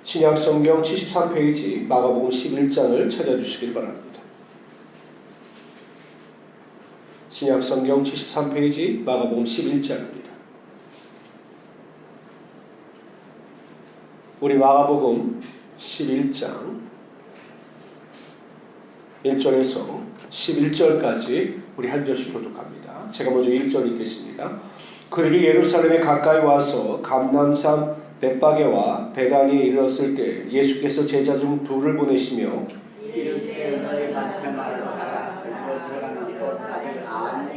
신약 성경 73페이지 마가복음 11장을 찾아주시길 바랍니다. 신약 성경 73페이지 마가복음 11장입니다. 우리 마가복음 11장 1절에서 11절까지 우리 한 절씩 교독합니다. 제가 먼저 1절 읽겠습니다. 그들이 예루살렘에 가까이 와서 감람산 벳바게와 베다니에 이르렀을 때 예수께서 제자 중 둘을 보내시며 이르시되 너희 밭에 말로 하라. 그리고 들어가는 곧 다들 아무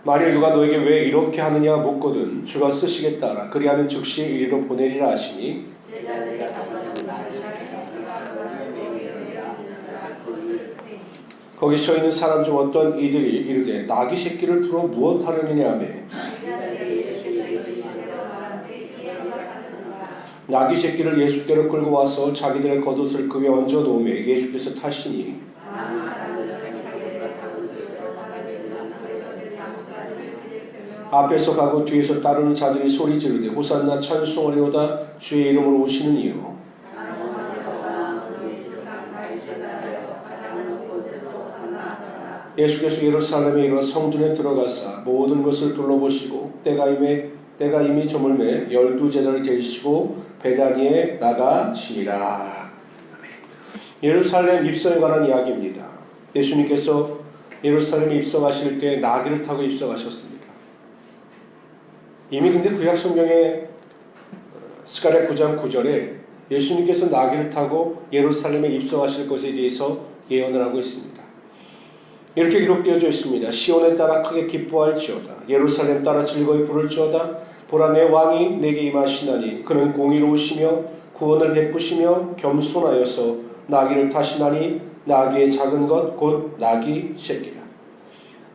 만일 누가 너에게 왜 이렇게 하느냐 묻거든 주가 쓰시겠다 하라. 그리하면 즉시 이리로 보내리라 하시니 거기 서 있는 사람 중 어떤 이들이 이르되 나귀 새끼를 풀어 무엇 하려느냐 하며 나귀 새끼를 예수께로 끌고 와서 자기들의 겉옷을 그 위에 얹어 놓으매 예수께서 타시니 앞에서 가고 뒤에서 따르는 자들이 소리 지르되 호산나 찬송하리로다 주의 이름으로 오시는 이요 예수께서 예루살렘에 이르러 성전에 들어가사 모든 것을 둘러보시고 때가 이미 저물매 12제자를 데리시고 베다니에 나가시니라. 예루살렘 입성에 관한 이야기입니다. 예수님께서 예루살렘에 입성하실 때 나귀를 타고 입성하셨습니다. 이미 근데 구약 성경의 스가랴 9장 9절에 예수님께서 나귀를 타고 예루살렘에 입성하실 것에 대해서 예언을 하고 있습니다. 이렇게 기록되어져 있습니다. 시온에 따라 크게 기뻐할지어다. 예루살렘 따라 즐거이 부를지어다. 보라 내 왕이 내게 임하시나니 그는 공의로우시며 구원을 베푸시며 겸손하여서 나귀를 타시나니 나귀의 작은 것 곧 나귀 새끼라.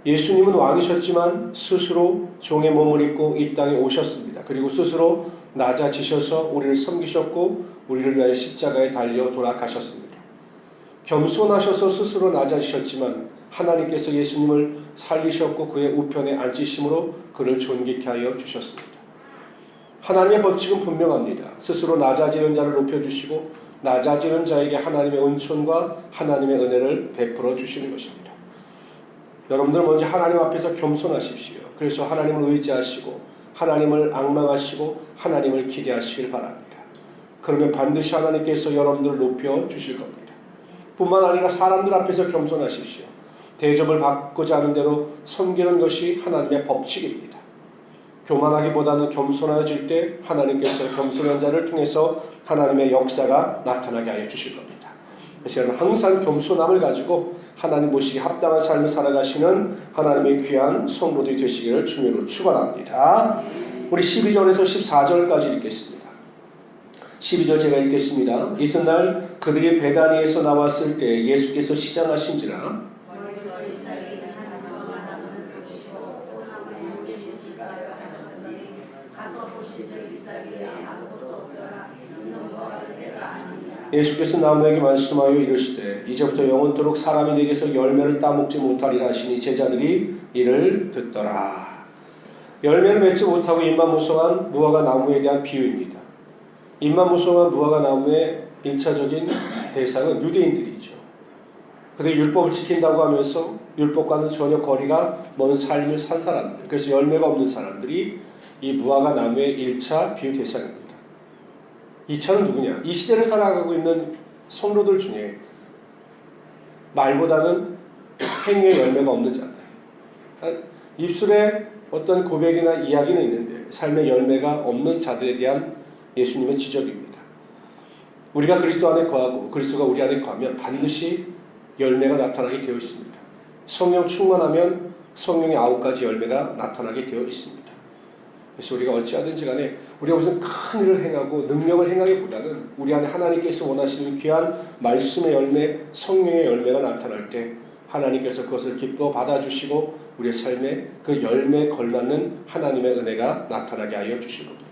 예수님은 왕이셨지만 스스로 종의 몸을 입고 이 땅에 오셨습니다. 그리고 스스로 낮아지셔서 우리를 섬기셨고 우리를 위하여 십자가에 달려 돌아가셨습니다. 겸손하셔서 스스로 낮아지셨지만 하나님께서 예수님을 살리셨고 그의 우편에 앉히심으로 그를 존귀케 하여 주셨습니다. 하나님의 법칙은 분명합니다. 스스로 낮아지는 자를 높여주시고 낮아지는 자에게 하나님의 은총과 하나님의 은혜를 베풀어 주시는 것입니다. 여러분들 먼저 하나님 앞에서 겸손하십시오. 그래서 하나님을 의지하시고 하나님을 앙망하시고 하나님을 기대하시길 바랍니다. 그러면 반드시 하나님께서 여러분들을 높여 주실 겁니다. 뿐만 아니라 사람들 앞에서 겸손하십시오. 대접을 받고자 하는 대로 섬기는 것이 하나님의 법칙입니다. 교만하기보다는 겸손해질 때 하나님께서 겸손한 자를 통해서 하나님의 역사가 나타나게 하여 주실 겁니다. 그래서 여러분 항상 겸손함을 가지고 하나님 모시기 합당한 삶을 살아가시는 하나님의 귀한 성도들이 되시기를 주님으로 축원합니다. 우리 12절에서 14절까지 읽겠습니다. 12절 제가 읽겠습니다. 이튿날 그들이 베다니에서 나왔을 때 예수께서 시장하신지라 예수께서 나무에게 말씀하여 이르시되 이제부터 영원토록 사람이 내게서 열매를 따먹지 못하리라 하시니 제자들이 이를 듣더라. 열매를 맺지 못하고 입만무성한 무화과 나무에 대한 비유입니다. 입만무성한 무화과 나무의 1차적인 대상은 유대인들이죠. 그들이 율법을 지킨다고 하면서 율법과는 전혀 거리가 먼 삶을 산 사람들, 그래서 열매가 없는 사람들이 이 무화과 나무의 1차 비유 대상입니다. 2차는 누구냐? 이 시대를 살아가고 있는 성도들 중에 말보다는 행위의 열매가 없는 자들. 입술에 어떤 고백이나 이야기는 있는데 삶의 열매가 없는 자들에 대한 예수님의 지적입니다. 우리가 그리스도 안에 거하고 그리스도가 우리 안에 거하면 반드시 열매가 나타나게 되어 있습니다. 성령 충만하면 성령의 9가지 열매가 나타나게 되어 있습니다. 그래서 우리가 어찌하든지 간에 우리가 무슨 큰 일을 행하고 능력을 행하기보다는 우리 안에 하나님께서 원하시는 귀한 말씀의 열매, 성령의 열매가 나타날 때 하나님께서 그것을 기뻐 받아주시고 우리의 삶에 그 열매에 걸맞는 하나님의 은혜가 나타나게 하여 주실 겁니다.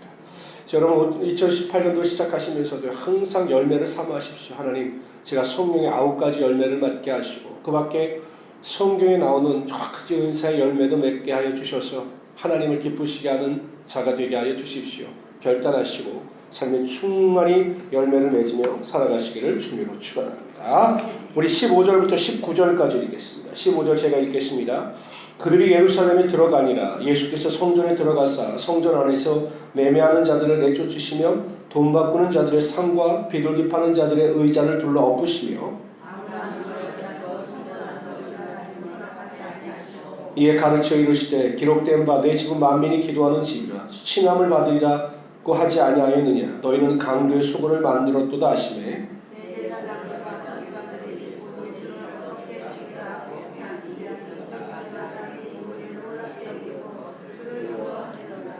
여러분 2018년도 시작하시면서도 항상 열매를 사모하십시오. 하나님 제가 성령의 9가지 열매를 맺게 하시고 그 밖에 성경에 나오는 여러 가지 은사의 열매도 맺게 하여 주셔서 하나님을 기쁘시게 하는 자가 되게 하여 주십시오. 결단하시고 삶에 충만히 열매를 맺으며 살아가시기를 주님으로 축원합니다. 우리 15절부터 19절까지 읽겠습니다. 15절 제가 읽겠습니다. 그들이 예루살렘에 들어가니라. 예수께서 성전에 들어가사 성전 안에서 매매하는 자들을 내쫓으시며 돈 바꾸는 자들의 상과 비둘기 파는 자들의 의자를 둘러 엎으시며 이에 가르쳐 이르시되 기록된 바 내 집은 만민이 기도하는 집이라 칭함을 받으리라고 하지 아니하였느냐. 너희는 강도의 소굴을 만들었도다 하시매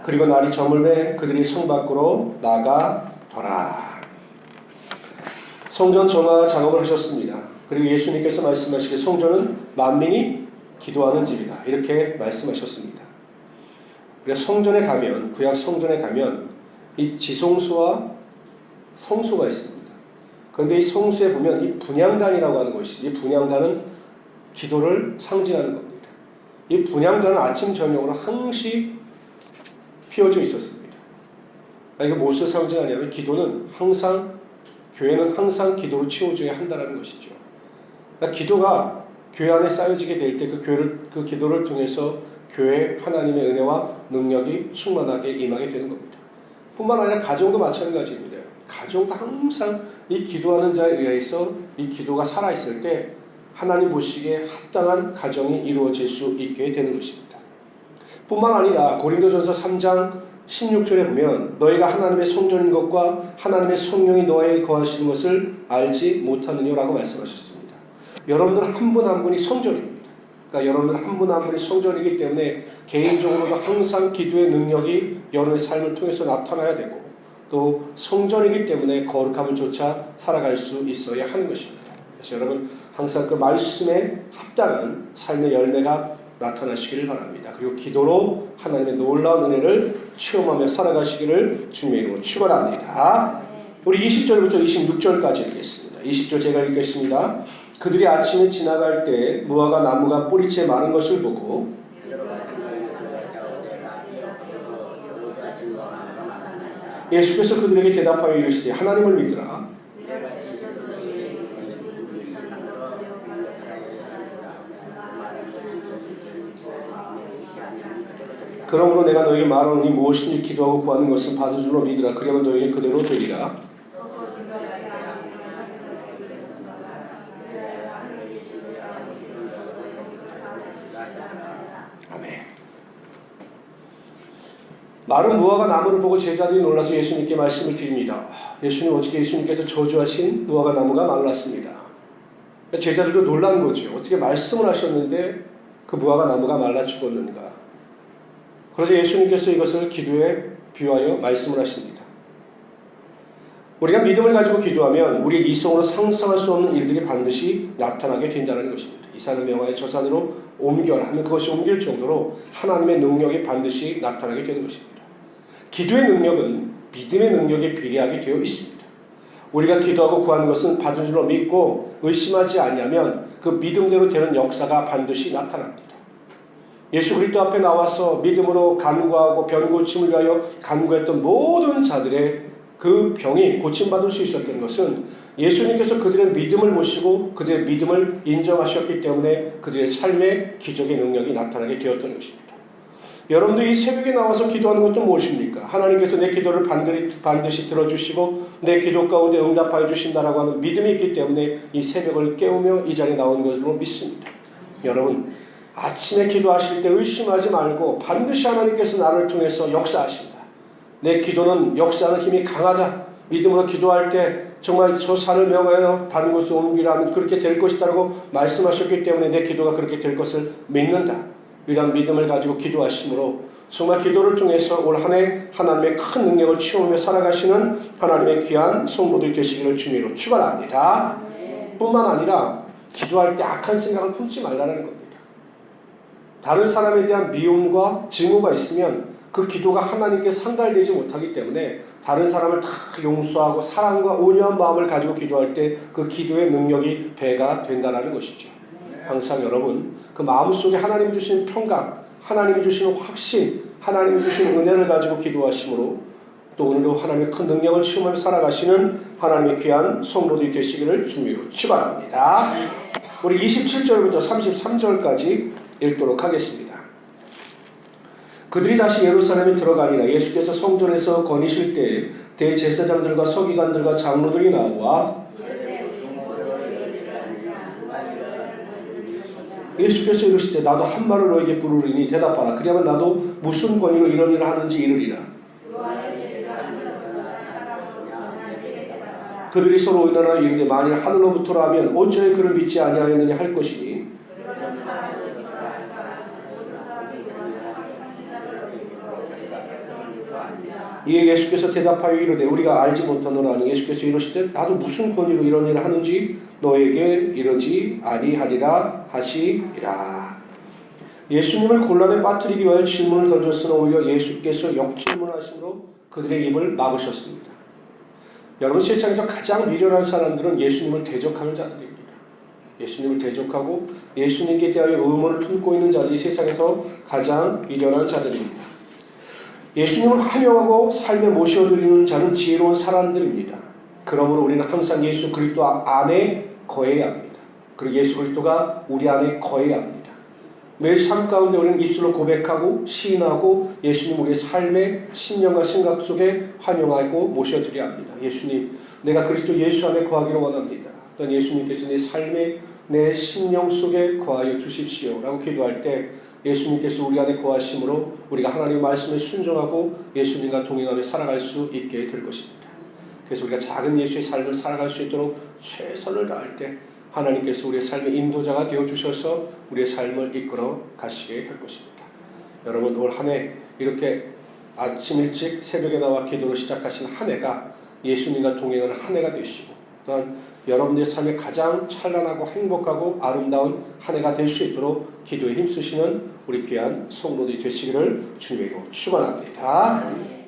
그리고 날이 저물매 그들이 성 밖으로 나가더라. 성전 정화 작업을 하셨습니다. 그리고 예수님께서 말씀하시기에 성전은 만민이 기도하는 집이다. 이렇게 말씀하셨습니다. 그래서 성전에 가면, 구약 성전에 가면 이 지성소와 성소가 있습니다. 그런데 이 성소에 보면 이 분향단이라고 하는 것이, 이 분향단은 기도를 상징하는 겁니다. 이 분향단은 아침 저녁으로 항시 피워져 있었습니다. 이거 무엇을 상징하냐면 기도는 항상, 교회는 항상 기도로 채워져야 한다는 것이죠. 그러니까 기도가 교회 안에 쌓여지게 될 때 그 기도를 통해서 교회 하나님의 은혜와 능력이 충만하게 임하게 되는 겁니다. 뿐만 아니라 가정도 마찬가지입니다. 가정도 항상 이 기도하는 자에 의해서 이 기도가 살아있을 때 하나님 보시기에 합당한 가정이 이루어질 수 있게 되는 것입니다. 뿐만 아니라 고린도전서 3장 16절에 보면 너희가 하나님의 성전인 것과 하나님의 성령이 너희에 거하시는 것을 알지 못하느냐라고 말씀하셨습니다. 여러분들 한 분 한 분이 성전입니다. 그러니까 여러분들 한 분 한 분이 성전이기 때문에 개인적으로도 항상 기도의 능력이 여러분의 삶을 통해서 나타나야 되고 또 성전이기 때문에 거룩함을 쫓아 살아갈 수 있어야 하는 것입니다. 그래서 여러분 항상 그 말씀에 합당한 삶의 열매가 나타나시기를 바랍니다. 그리고 기도로 하나님의 놀라운 은혜를 체험하며 살아가시기를 주님의 이름으로 축원합니다. 우리 20절부터 26절까지 읽겠습니다. 20절 제가 읽겠습니다. 그들이 아침에 지나갈 때 무화과 나무가 뿌리채 마른 것을 보고 예수께서 그들에게 대답하여 이르시되 하나님을 믿으라. 그러므로 내가 너에게 말하노니 무엇인지 기도하고 구하는 것은 받을 줄로 믿으라. 그러면 너에게 그대로 되리라. 아멘. 마른 무화과 나무를 보고 제자들이 놀라서 예수님께 말씀을 드립니다. 예수님, 어저께 예수님께서 저주하신 무화과 나무가 말랐습니다. 제자들도 놀란 거죠. 어떻게 말씀을 하셨는데 그 무화과 나무가 말라 죽었는가. 그래서 예수님께서 이것을 기도에 비유하여 말씀을 하십니다. 우리가 믿음을 가지고 기도하면 우리의 이성으로 상상할 수 없는 일들이 반드시 나타나게 된다는 것입니다. 이 산을 명하여 저 산으로 옮겨라 하면 그것이 옮길 정도로 하나님의 능력이 반드시 나타나게 되는 것입니다. 기도의 능력은 믿음의 능력에 비례하게 되어 있습니다. 우리가 기도하고 구하는 것은 받은 줄로 믿고 의심하지 아니하면 그 믿음대로 되는 역사가 반드시 나타납니다. 예수 그리스도 앞에 나와서 믿음으로 간구하고 병 고침을 위하여 간구했던 모든 자들의 그 병이 고침받을 수 있었던 것은 예수님께서 그들의 믿음을 모시고 그들의 믿음을 인정하셨기 때문에 그들의 삶에 기적의 능력이 나타나게 되었던 것입니다. 여러분들이 이 새벽에 나와서 기도하는 것도 무엇입니까? 하나님께서 내 기도를 반드시 들어주시고 내 기도 가운데 응답하여 주신다라고 하는 믿음이 있기 때문에 이 새벽을 깨우며 이 자리에 나온 것으로 믿습니다. 여러분, 아침에 기도하실 때 의심하지 말고 반드시 하나님께서 나를 통해서 역사하신다. 내 기도는 역사하는 힘이 강하다. 믿음으로 기도할 때 정말 저 산을 명하여 다른 곳으로 옮기라면 그렇게 될 것이다라고 말씀하셨기 때문에 내 기도가 그렇게 될 것을 믿는다. 이런 믿음을 가지고 기도하심으로 정말 기도를 통해서 올 한 해 하나님의 큰 능력을 체험하며 살아가시는 하나님의 귀한 성도들이 되시기를 주님으로 축원합니다. 뿐만 아니라 기도할 때 악한 생각을 품지 말라는 겁니다. 다른 사람에 대한 미움과 증오가 있으면 그 기도가 하나님께 상달되지 못하기 때문에 다른 사람을 다 용서하고 사랑과 온유한 마음을 가지고 기도할 때 그 기도의 능력이 배가 된다는 것이죠. 항상 여러분 그 마음속에 하나님이 주시는 평강, 하나님이 주시는 확신, 하나님 주신 은혜를 가지고 기도하심으로 또 오늘도 하나님의 큰 능력을 체험하며 살아가시는 하나님의 귀한 성도들이 되시기를 주님으로 축원합니다. 우리 27절부터 33절까지 읽도록 하겠습니다. 그들이 다시 예루살렘에 들어가니라. 예수께서 성전에서 거니실 때 대제사장들과 서기관들과 장로들이 나와 예수께서 이르시되 나도 한 말을 너에게 부르리니 대답하라. 그리하면 나도 무슨 권위로 이런 일을 하는지 이르리라. 그들이 서로 의논하여 이르되 만일 하늘로부터라면 어찌하여 그를 믿지 아니하였느냐 할 것이니 이에 예수께서 대답하여 이르되 우리가 알지 못하노라니. 예수께서 이르시되 나도 무슨 권위로 이런 일을 하는지 너에게 이르지 아니하리라 하시니라. 예수님을 곤란에 빠뜨리기 위하여 질문을 던졌으나 오히려 예수께서 역질문하심으로 그들의 입을 막으셨습니다. 여러분, 세상에서 가장 미련한 사람들은 예수님을 대적하는 자들입니다. 예수님을 대적하고 예수님께 대하여 의문을 품고 있는 자들이 세상에서 가장 미련한 자들입니다. 예수님을 환영하고 삶에 모셔드리는 자는 지혜로운 사람들입니다. 그러므로 우리는 항상 예수 그리스도 안에 거해야 합니다. 그리고 예수 그리스도가 우리 안에 거해야 합니다. 매일 삶 가운데 우리는 입술로 고백하고 시인하고 예수님 우리의 삶의 신념과 생각 속에 환영하고 모셔드려야 합니다. 예수님, 내가 그리스도 예수 안에 거하기를 원합니다. 또한 예수님께서 내 삶의 내 신령 속에 거하여 주십시오 라고 기도할 때 예수님께서 우리 안에 거하심으로 우리가 하나님의 말씀에 순종하고 예수님과 동행하며 살아갈 수 있게 될 것입니다. 그래서 우리가 작은 예수의 삶을 살아갈 수 있도록 최선을 다할 때 하나님께서 우리의 삶의 인도자가 되어주셔서 우리의 삶을 이끌어 가시게 될 것입니다. 여러분, 올 한 해 이렇게 아침 일찍 새벽에 나와 기도로 시작하신 한 해가 예수님과 동행하는 한 해가 되시고 또한 여러분들의 삶에 가장 찬란하고 행복하고 아름다운 한 해가 될 수 있도록 기도에 힘쓰시는 우리 귀한 성도들이 되시기를 주님으로 축원합니다.